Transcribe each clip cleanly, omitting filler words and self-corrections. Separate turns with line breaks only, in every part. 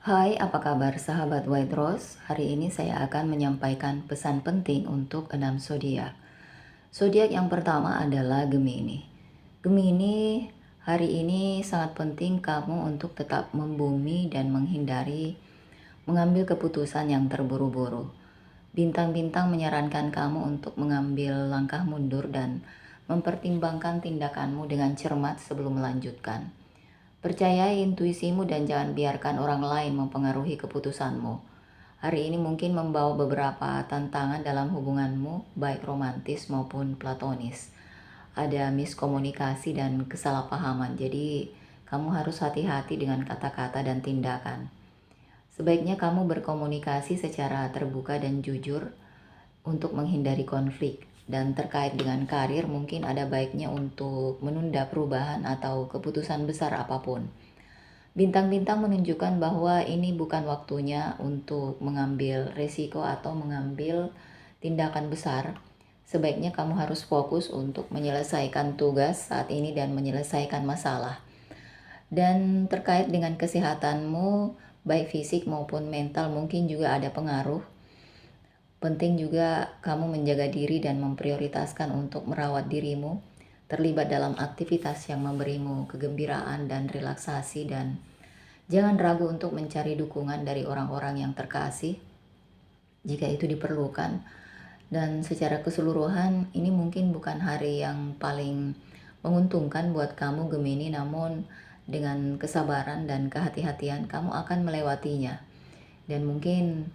Hai, apa kabar sahabat White Rose? Hari ini saya akan menyampaikan pesan penting untuk 6 zodiak. Zodiak yang pertama adalah Gemini. Gemini, hari ini sangat penting kamu untuk tetap membumi dan menghindari mengambil keputusan yang terburu-buru. Bintang-bintang menyarankan kamu untuk mengambil langkah mundur dan mempertimbangkan tindakanmu dengan cermat sebelum melanjutkan. Percayai intuisimu dan jangan biarkan orang lain mempengaruhi keputusanmu. Hari ini mungkin membawa beberapa tantangan dalam hubunganmu, baik romantis maupun platonis. Ada miskomunikasi dan kesalahpahaman, jadi kamu harus hati-hati dengan kata-kata dan tindakan. Sebaiknya kamu berkomunikasi secara terbuka dan jujur untuk menghindari konflik. Dan terkait dengan karir, mungkin ada baiknya untuk menunda perubahan atau keputusan besar apapun. Bintang-bintang menunjukkan bahwa ini bukan waktunya untuk mengambil resiko atau mengambil tindakan besar. Sebaiknya kamu harus fokus untuk menyelesaikan tugas saat ini dan menyelesaikan masalah. Dan terkait dengan kesehatanmu, baik fisik maupun mental, mungkin juga ada pengaruh. Penting juga kamu menjaga diri dan memprioritaskan untuk merawat dirimu, terlibat dalam aktivitas yang memberimu kegembiraan dan relaksasi, dan jangan ragu untuk mencari dukungan dari orang-orang yang terkasih jika itu diperlukan. Dan secara keseluruhan ini mungkin bukan hari yang paling menguntungkan buat kamu Gemini, namun dengan kesabaran dan kehati-hatian kamu akan melewatinya. Dan mungkin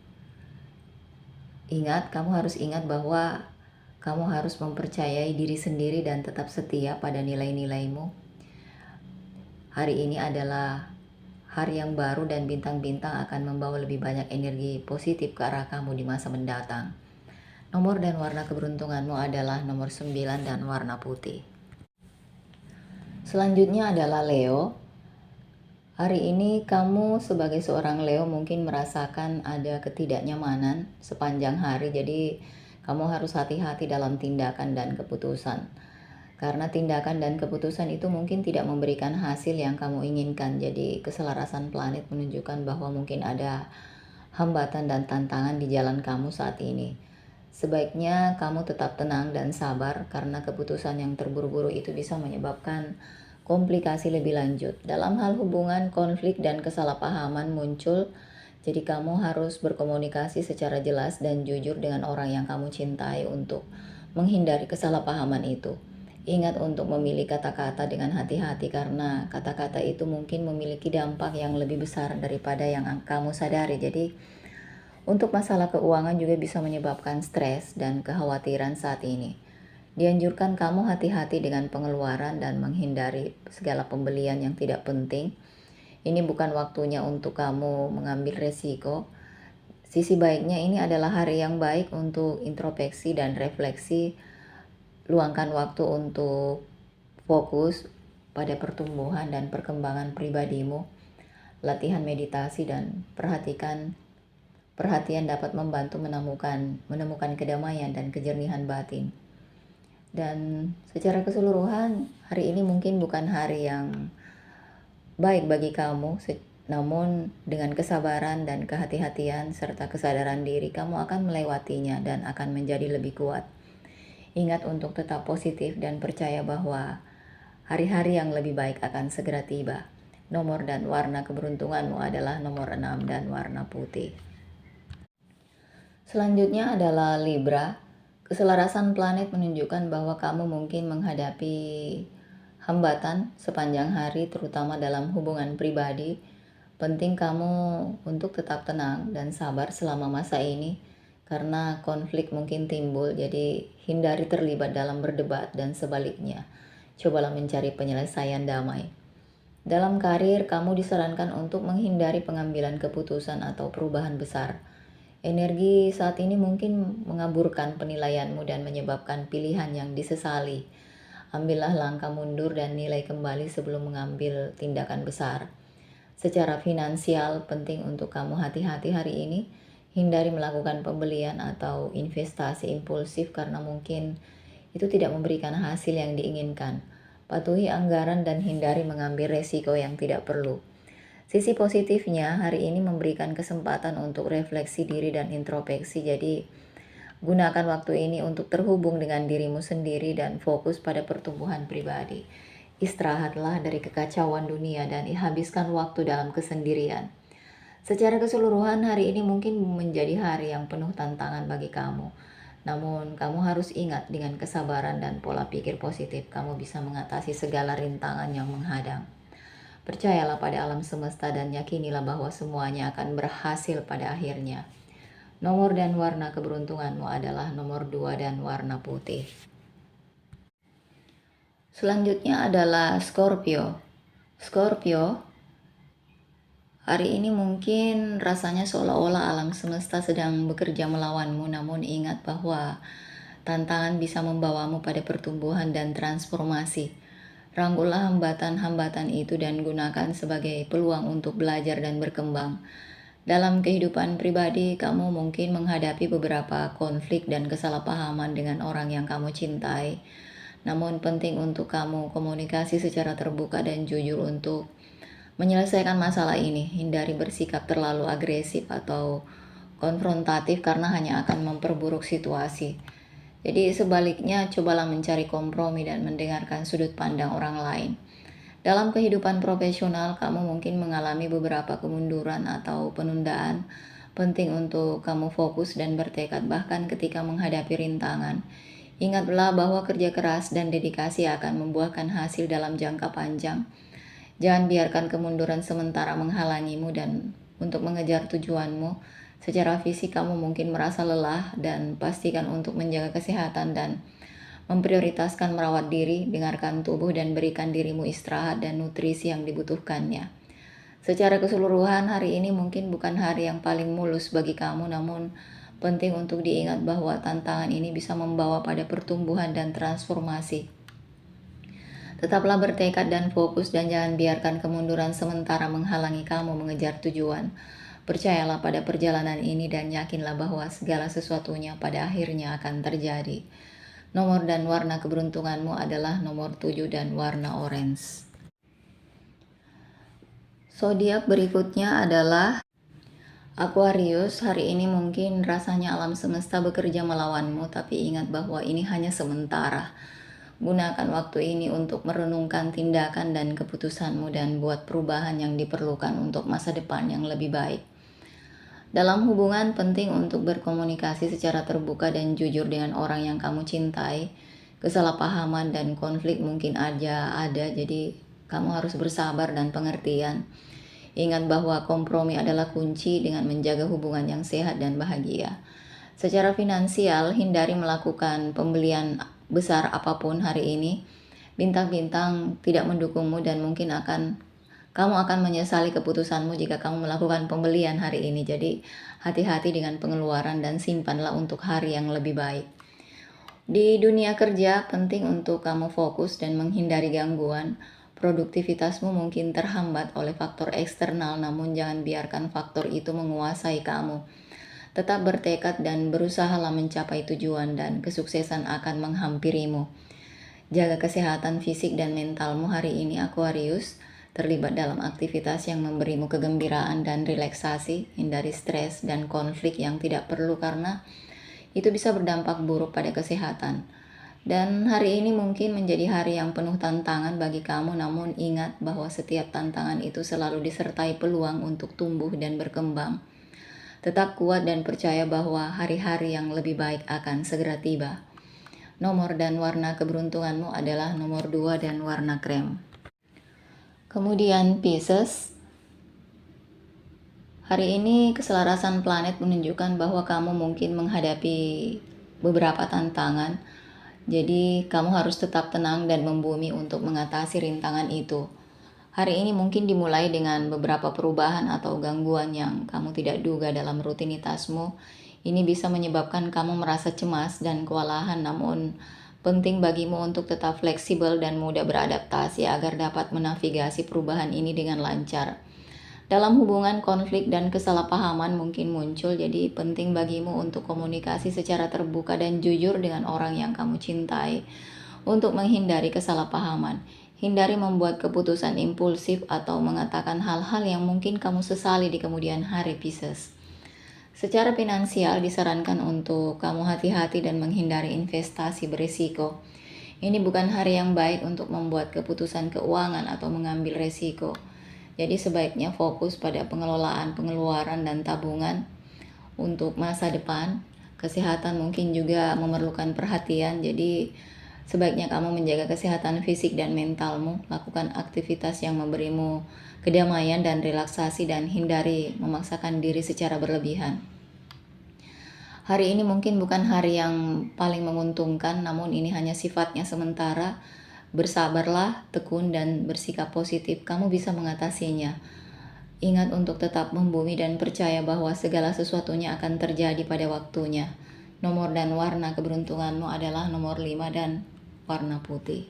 kamu harus ingat bahwa kamu harus mempercayai diri sendiri dan tetap setia pada nilai-nilaimu. Hari ini adalah hari yang baru dan bintang-bintang akan membawa lebih banyak energi positif ke arah kamu di masa mendatang. Nomor dan warna keberuntunganmu adalah nomor 9 dan warna putih. Selanjutnya adalah Leo. Hari ini kamu sebagai seorang Leo mungkin merasakan ada ketidaknyamanan sepanjang hari, jadi kamu harus hati-hati dalam tindakan dan keputusan. Karena tindakan dan keputusan itu mungkin tidak memberikan hasil yang kamu inginkan, jadi keselarasan planet menunjukkan bahwa mungkin ada hambatan dan tantangan di jalan kamu saat ini. Sebaiknya kamu tetap tenang dan sabar karena keputusan yang terburu-buru itu bisa menyebabkan komplikasi lebih lanjut. Dalam hal hubungan, konflik dan kesalahpahaman muncul, jadi kamu harus berkomunikasi secara jelas dan jujur dengan orang yang kamu cintai untuk menghindari kesalahpahaman itu. Ingat untuk memilih kata-kata dengan hati-hati karena kata-kata itu mungkin memiliki dampak yang lebih besar daripada yang kamu sadari. Jadi untuk masalah keuangan juga bisa menyebabkan stres dan kekhawatiran saat ini. Dianjurkan kamu hati-hati dengan pengeluaran dan menghindari segala pembelian yang tidak penting. Ini bukan waktunya untuk kamu mengambil resiko. Sisi baiknya ini adalah hari yang baik untuk introspeksi dan refleksi. Luangkan waktu untuk fokus pada pertumbuhan dan perkembangan pribadimu. Latihan meditasi dan perhatian dapat membantu menemukan kedamaian dan kejernihan batin. Dan secara keseluruhan hari ini mungkin bukan hari yang baik bagi kamu, namun dengan kesabaran dan kehati-hatian serta kesadaran diri kamu akan melewatinya dan akan menjadi lebih kuat. Ingat untuk tetap positif dan percaya bahwa hari-hari yang lebih baik akan segera tiba. Nomor dan warna keberuntunganmu adalah nomor 6 dan warna putih. Selanjutnya adalah Libra. Keselarasan planet menunjukkan bahwa kamu mungkin menghadapi hambatan sepanjang hari, terutama dalam hubungan pribadi. Penting kamu untuk tetap tenang dan sabar selama masa ini, karena konflik mungkin timbul, jadi hindari terlibat dalam berdebat dan sebaliknya. Cobalah mencari penyelesaian damai. Dalam karir, kamu disarankan untuk menghindari pengambilan keputusan atau perubahan besar. Energi saat ini mungkin mengaburkan penilaianmu dan menyebabkan pilihan yang disesali. Ambillah langkah mundur dan nilai kembali sebelum mengambil tindakan besar. Secara finansial, penting untuk kamu hati-hati hari ini. Hindari melakukan pembelian atau investasi impulsif karena mungkin itu tidak memberikan hasil yang diinginkan. Patuhi anggaran dan hindari mengambil resiko yang tidak perlu. Sisi positifnya, hari ini memberikan kesempatan untuk refleksi diri dan introspeksi. Jadi, gunakan waktu ini untuk terhubung dengan dirimu sendiri dan fokus pada pertumbuhan pribadi. Istirahatlah dari kekacauan dunia dan habiskan waktu dalam kesendirian. Secara keseluruhan, hari ini mungkin menjadi hari yang penuh tantangan bagi kamu. Namun, kamu harus ingat dengan kesabaran dan pola pikir positif, kamu bisa mengatasi segala rintangan yang menghadang. Percayalah pada alam semesta dan yakinilah bahwa semuanya akan berhasil pada akhirnya. Nomor dan warna keberuntunganmu adalah nomor 2 dan warna putih. Selanjutnya adalah Scorpio. Scorpio, hari ini mungkin rasanya seolah-olah alam semesta sedang bekerja melawanmu, namun ingat bahwa tantangan bisa membawamu pada pertumbuhan dan transformasi. Rangkullah hambatan-hambatan itu dan gunakan sebagai peluang untuk belajar dan berkembang. Dalam kehidupan pribadi, kamu mungkin menghadapi beberapa konflik dan kesalahpahaman dengan orang yang kamu cintai. Namun penting untuk kamu komunikasi secara terbuka dan jujur untuk menyelesaikan masalah ini. Hindari bersikap terlalu agresif atau konfrontatif karena hanya akan memperburuk situasi. Jadi sebaliknya, cobalah mencari kompromi dan mendengarkan sudut pandang orang lain. Dalam kehidupan profesional, kamu mungkin mengalami beberapa kemunduran atau penundaan. Penting untuk kamu fokus dan bertekad bahkan ketika menghadapi rintangan. Ingatlah bahwa kerja keras dan dedikasi akan membuahkan hasil dalam jangka panjang. Jangan biarkan kemunduran sementara menghalangimu dan untuk mengejar tujuanmu. Secara fisik kamu mungkin merasa lelah dan pastikan untuk menjaga kesehatan dan memprioritaskan merawat diri, dengarkan tubuh dan berikan dirimu istirahat dan nutrisi yang dibutuhkannya. Secara keseluruhan hari ini mungkin bukan hari yang paling mulus bagi kamu, namun penting untuk diingat bahwa tantangan ini bisa membawa pada pertumbuhan dan transformasi. Tetaplah bertekad dan fokus dan jangan biarkan kemunduran sementara menghalangi kamu mengejar tujuan. Percayalah pada perjalanan ini dan yakinlah bahwa segala sesuatunya pada akhirnya akan terjadi. Nomor dan warna keberuntunganmu adalah nomor 7 dan warna orange. Zodiak berikutnya adalah Aquarius. Hari ini mungkin rasanya alam semesta bekerja melawanmu, tapi ingat bahwa ini hanya sementara. Gunakan waktu ini untuk merenungkan tindakan dan keputusanmu dan buat perubahan yang diperlukan untuk masa depan yang lebih baik. Dalam hubungan, penting untuk berkomunikasi secara terbuka dan jujur dengan orang yang kamu cintai. Kesalahpahaman dan konflik mungkin aja ada, jadi kamu harus bersabar dan pengertian. Ingat bahwa kompromi adalah kunci dengan menjaga hubungan yang sehat dan bahagia. Secara finansial, hindari melakukan pembelian besar apapun hari ini. Bintang-bintang tidak mendukungmu dan mungkin kamu akan menyesali keputusanmu jika kamu melakukan pembelian hari ini. Jadi hati-hati dengan pengeluaran dan simpanlah untuk hari yang lebih baik. Di dunia kerja, penting untuk kamu fokus dan menghindari gangguan. Produktivitasmu mungkin terhambat oleh faktor eksternal, namun jangan biarkan faktor itu menguasai kamu. Tetap bertekad dan berusahalah mencapai tujuan dan kesuksesan akan menghampirimu. Jaga kesehatan fisik dan mentalmu hari ini Aquarius. Terlibat dalam aktivitas yang memberimu kegembiraan dan relaksasi. Hindari stres dan konflik yang tidak perlu karena itu bisa berdampak buruk pada kesehatan. Dan hari ini mungkin menjadi hari yang penuh tantangan bagi kamu, namun ingat bahwa setiap tantangan itu selalu disertai peluang untuk tumbuh dan berkembang. Tetap kuat dan percaya bahwa hari-hari yang lebih baik akan segera tiba. Nomor dan warna keberuntunganmu adalah nomor 2 dan warna krem. Kemudian Pisces. Hari ini keselarasan planet menunjukkan bahwa kamu mungkin menghadapi beberapa tantangan. Jadi kamu harus tetap tenang dan membumi untuk mengatasi rintangan itu. Hari ini mungkin dimulai dengan beberapa perubahan atau gangguan yang kamu tidak duga dalam rutinitasmu. Ini bisa menyebabkan kamu merasa cemas dan kewalahan, namun penting bagimu untuk tetap fleksibel dan mudah beradaptasi agar dapat menavigasi perubahan ini dengan lancar. Dalam hubungan, konflik dan kesalahpahaman mungkin muncul, jadi penting bagimu untuk komunikasi secara terbuka dan jujur dengan orang yang kamu cintai untuk menghindari kesalahpahaman. Hindari membuat keputusan impulsif atau mengatakan hal-hal yang mungkin kamu sesali di kemudian hari, Pisces. Secara finansial disarankan untuk kamu hati-hati dan menghindari investasi berisiko. Ini bukan hari yang baik untuk membuat keputusan keuangan atau mengambil resiko. Jadi sebaiknya fokus pada pengelolaan pengeluaran dan tabungan untuk masa depan. Kesehatan mungkin juga memerlukan perhatian, jadi sebaiknya kamu menjaga kesehatan fisik dan mentalmu, lakukan aktivitas yang memberimu kedamaian dan relaksasi, dan hindari memaksakan diri secara berlebihan. Hari ini mungkin bukan hari yang paling menguntungkan, namun ini hanya sifatnya sementara. Bersabarlah, tekun, dan bersikap positif. Kamu bisa mengatasinya. Ingat untuk tetap membumi dan percaya bahwa segala sesuatunya akan terjadi pada waktunya. Nomor dan warna keberuntunganmu adalah nomor 5 dan warna putih.